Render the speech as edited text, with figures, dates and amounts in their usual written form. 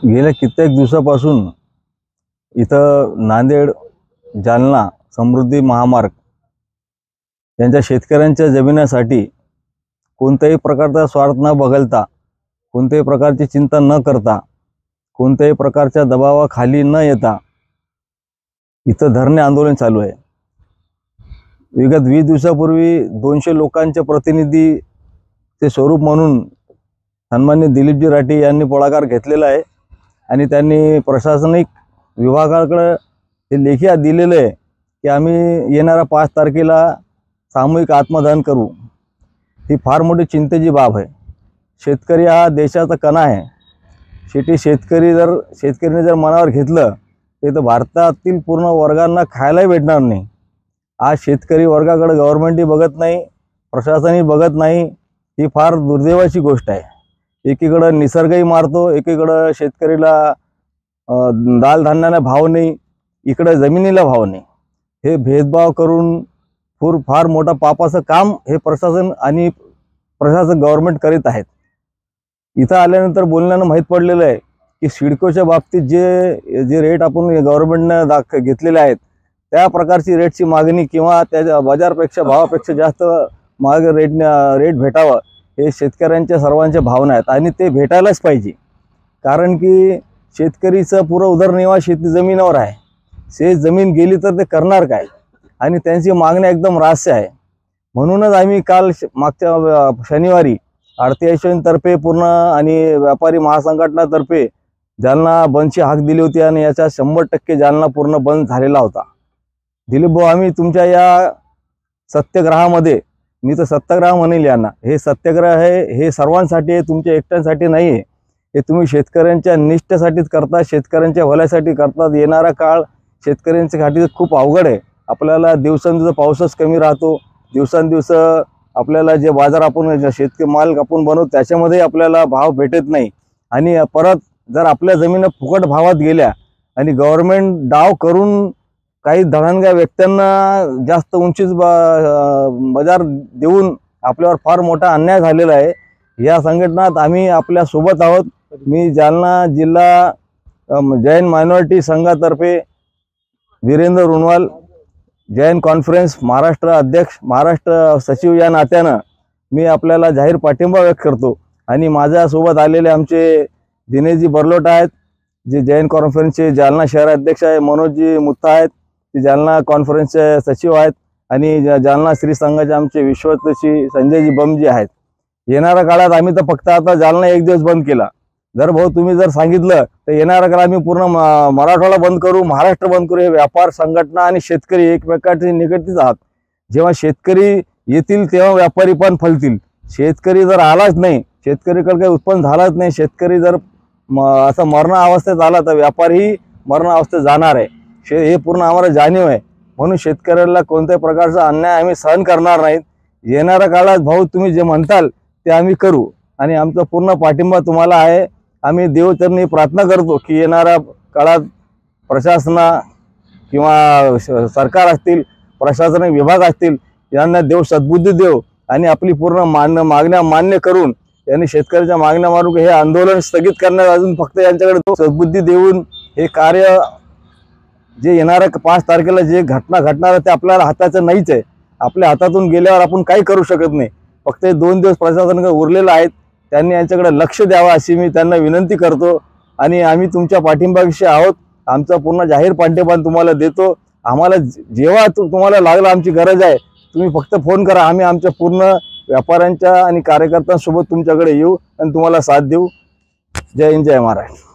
गेल्या कित्येक दिवसापासून इथं नांदेड जालना समृद्धी महामार्ग यांच्या शेतकऱ्यांच्या जमिनीसाठी कोणत्याही प्रकारचा स्वार्थ न बघता, कोणत्याही प्रकारची चिंता न करता, कोणत्याही प्रकारच्या दबावाखाली न येता इथं धरणे आंदोलन चालू आहे। विगत 20 दिवसापूर्वी 200 लोकांचे प्रतिनिधी ते स्वरूप म्हणून सन्मान्य दिलीपजी राठी यांनी पुढाकार घेतलेला आहे आणि त्यांनी प्रशासनिक विभागाकडे हे लेखी दिलेले आहे की आम्ही येणाऱ्या 5 तारखेला सामूहिक आत्मदहन करू। ही फार मोठी चिंतेची बाब आहे। शेतकरी हा देशाचा कणा आहे। शेतकरीने जर मनावर घेतलं तर भारतातील पूर्ण वर्गांना खायलाही भेटणार नाही। आज शेतकरी वर्गाकडे गव्हर्नमेंटही बघत नाही, प्रशासनही बघत नाही। ही फार दुर्दैवाची गोष्ट आहे। एकीकडे निसर्गही मारतो, एकीकडे शेतकरीला दाल धान्याला भाव नाही, इकडे जमिनीला भाव नाही। हे भेदभाव करून फार मोठा पापाचं काम हे प्रशासन गव्हर्नमेंट करीत आहेत। इथं आल्यानंतर बोलण्यानं माहीत पडलेलं आहे की सिडकोच्या बाबतीत जे रेट आपण गव्हर्नमेंटने घेतलेले आहेत त्या प्रकारची रेटची मागणी किंवा त्या बाजारपेक्षा भावापेक्षा जास्त रेट भेटावं हे शेतकऱ्यांच्या सर्वांच्या भावना आहेत आणि ते भेटायलाच पाहिजे। कारण की शेतकरीचं पुरं उदरनिर्वाह शेती जमिनीवर आहे। शेत जमीन गेली तर ते करणार काय आणि त्यांची मागणी एकदम रास्य आहे। म्हणूनच आम्ही काल मागच्या शनिवारी आरती असोसिएशनतर्फे पूर्ण आणि व्यापारी महासंघटनातर्फे जालना बंदची हाक दिली होती आणि याचा 100% जालना पूर्ण बंद झालेला होता। दिलीप भाऊ, आम्ही तुमच्या या सत्याग्रहामध्ये, मी तर सत्याग्रह म्हणेल यांना, हे सत्याग्रह आहे हे सर्वांसाठी आहे, तुमच्या एकट्यांसाठी नाही आहे। हे तुम्ही शेतकऱ्यांच्या निष्ठेसाठीच करता, शेतकऱ्यांच्या भल्यासाठी करतात। येणारा काळ शेतकऱ्यांच्यासाठी खूप अवघड आहे। आपल्याला दिवसेंदिवस पाऊसच कमी राहतो, दिवसेंदिवस आपल्याला जे बाजार आपण शेतकरी माल आपण बनवतो त्याच्यामध्ये आपल्याला भाव भेटत नाही आणि परत जर आपल्या जमिनी फुकट भावात गेल्या आणि गव्हर्नमेंट डाव करून काही धडांग्या व्यक्तींना जास्त उंचीच बाजार देऊन आपल्यावर फार मोठा अन्याय झालेला आहे। या संघटनात आम्ही आपल्या सोबत आहोत। मी जालना जिल्हा जैन मायनॉरिटी संघातर्फे वीरेंद्र रुणवाल, जैन कॉन्फरन्स महाराष्ट्र अध्यक्ष, महाराष्ट्र सचिव या नात्यानं मी आपल्याला जाहीर पाठिंबा व्यक्त करतो। आणि माझ्यासोबत आलेले आमचे दिनेशजी बर्लोट आहेत, जे जैन कॉन्फरन्सचे जालना शहर अध्यक्ष आहे, मनोजजी मुत्ता आहेत, ते जालना कॉन्फरन्सचे सचिव आहेत आणि जालना श्री संघाचे आमचे विश्वतशी संजयजी बमजी आहेत। येणाऱ्या काळात आम्ही तर फक्त आता जालना 1 दिवस बंद केला। जर भाऊ तुम्ही जर सांगितलं तर येणाऱ्या काळात आम्ही पूर्ण मराठवाडा बंद करू, महाराष्ट्र बंद करू। हे व्यापार संघटना आणि शेतकरी एकमेकांशी निगडीत आहात। जेव्हा शेतकरी येतील तेव्हा व्यापारी पण फलतील। शेतकरी जर आलाच नाही, शेतकरीकडे काही उत्पन्न झालंच नाही, शेतकरी जर असं मरण अवस्थेत आला तर व्यापारी मरण अवस्थेत जाणार आहे। हे पूर्ण आम्हाला जाणीव आहे। म्हणून शेतकऱ्याला कोणत्याही प्रकारचा अन्याय आम्ही सहन करणार नाहीत। येणाऱ्या काळात भाऊ तुम्ही जे म्हणताल ते आम्ही करू आणि आमचा पूर्ण पाठिंबा तुम्हाला आहे। आम्ही देवचरणी प्रार्थना करतो की येणाऱ्या काळात प्रशासना किंवा सरकार असतील, प्रशासनिक विभाग असतील, यांना देव सद्बुद्धी देव आणि आपली पूर्ण मागण्या मान्य करून यांनी शेतकऱ्याच्या मागण्या मारून हे आंदोलन स्थगित करण्यात अजून फक्त यांच्याकडे सद्बुद्धी देऊन हे कार्य जे येणाऱ्या 5 तारखेला जे घटना घडणार ते आपल्याला हाताचं नाहीच आहे। आपल्या हातातून गेल्यावर आपण काही करू शकत नाही। फक्त 2 दिवस प्रशासनाकडे उरलेले आहेत, त्यांनी यांच्याकडे लक्ष द्यावं अशी मी त्यांना विनंती करतो आणि आम्ही तुमच्या पाठिंबाविषयी आहोत। आमचा पूर्ण जाहीर पाठिंबा तुम्हाला देतो। आम्हाला जेव्हा तुम्हाला लागलं, आमची गरज आहे, तुम्ही फक्त फोन करा। आम्ही आमच्या पूर्ण व्यापाऱ्यांच्या आणि कार्यकर्त्यांसोबत तुमच्याकडे येऊ आणि तुम्हाला साथ देऊ। जय हिंद, जय महाराष्ट्र।